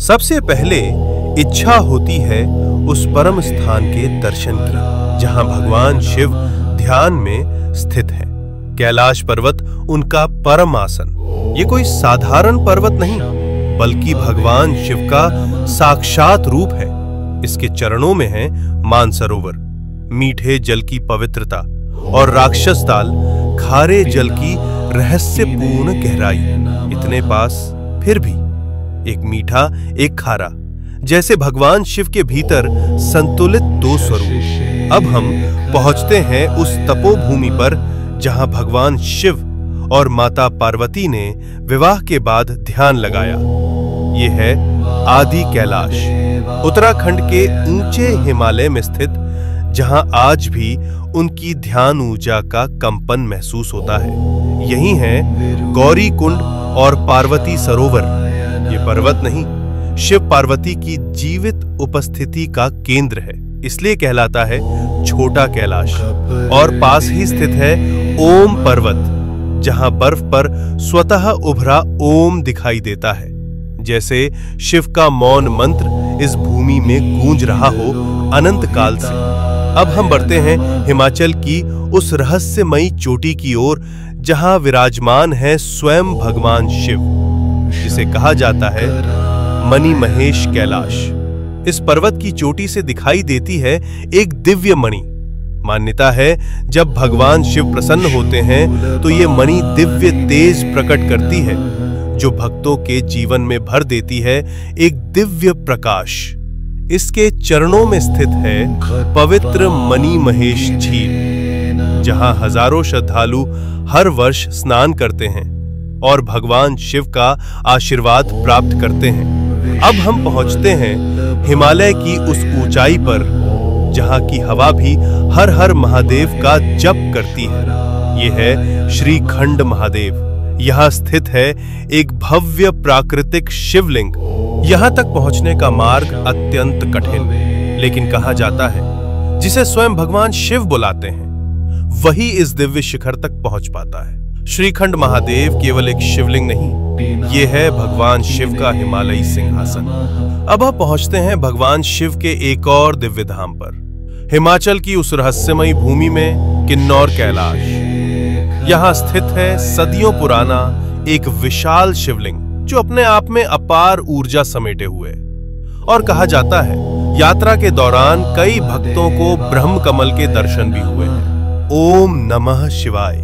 सबसे पहले इच्छा होती है उस परम स्थान के दर्शन की जहां भगवान शिव ध्यान में स्थित है। कैलाश पर्वत उनका परम आसन। ये कोई साधारण पर्वत नहीं बल्कि भगवान शिव का साक्षात रूप है। इसके चरणों में है मानसरोवर, मीठे जल की पवित्रता, और राक्षस ताल, खारे जल की रहस्यपूर्ण गहराई। इतने पास फिर भी एक मीठा एक खारा, जैसे भगवान शिव के भीतर संतुलित दो स्वरूप। अब हम पहुंचते हैं उस तपोभूमि पर जहां भगवान शिव और माता पार्वती ने विवाह के बाद ध्यान लगाया। ये है आदि कैलाश, उत्तराखंड के ऊंचे हिमालय में स्थित, जहां आज भी उनकी ध्यान ऊर्जा का कंपन महसूस होता है। यही है गौरी कुंड और पार्वती सरोवर। ये पर्वत नहीं, शिव पार्वती की जीवित उपस्थिति का केंद्र है, इसलिए कहलाता है छोटा कैलाश। और पास ही स्थित है ओम पर्वत, जहां बर्फ पर स्वतः उभरा ओम दिखाई देता है, जैसे शिव का मौन मंत्र इस भूमि में गूंज रहा हो अनंत काल से। अब हम बढ़ते हैं हिमाचल की उस रहस्यमयी चोटी की ओर जहां विराजमान है स्वयं भगवान शिव, जिसे कहा जाता है मणि महेश कैलाश। इस पर्वत की चोटी से दिखाई देती है एक दिव्य मणि। मान्यता है जब भगवान शिव प्रसन्न होते हैं तो ये मणि दिव्य तेज प्रकट करती है, जो भक्तों के जीवन में भर देती है एक दिव्य प्रकाश। इसके चरणों में स्थित है पवित्र मणि महेश झील, जहां हजारों श्रद्धालु हर वर्ष स्नान करते हैं और भगवान शिव का आशीर्वाद प्राप्त करते हैं। अब हम पहुंचते हैं हिमालय की उस ऊंचाई पर जहां की हवा भी हर हर महादेव का जप करती है। यह है श्रीखंड महादेव। यहां स्थित है एक भव्य प्राकृतिक शिवलिंग। यहां तक पहुंचने का मार्ग अत्यंत कठिन, लेकिन कहा जाता है जिसे स्वयं भगवान शिव बुलाते हैं वही इस दिव्य शिखर तक पहुंच पाता है। श्रीखंड महादेव केवल एक शिवलिंग नहीं, ये है भगवान शिव का हिमालयी सिंहासन। अब हम पहुंचते हैं भगवान शिव के एक और दिव्य धाम पर, हिमाचल की उस रहस्यमयी भूमि में किन्नौर कैलाश। यहां स्थित है सदियों पुराना एक विशाल शिवलिंग, जो अपने आप में अपार ऊर्जा समेटे हुए, और कहा जाता है यात्रा के दौरान कई भक्तों को ब्रह्म कमल के दर्शन भी हुए हैं। ओम नमः शिवाय।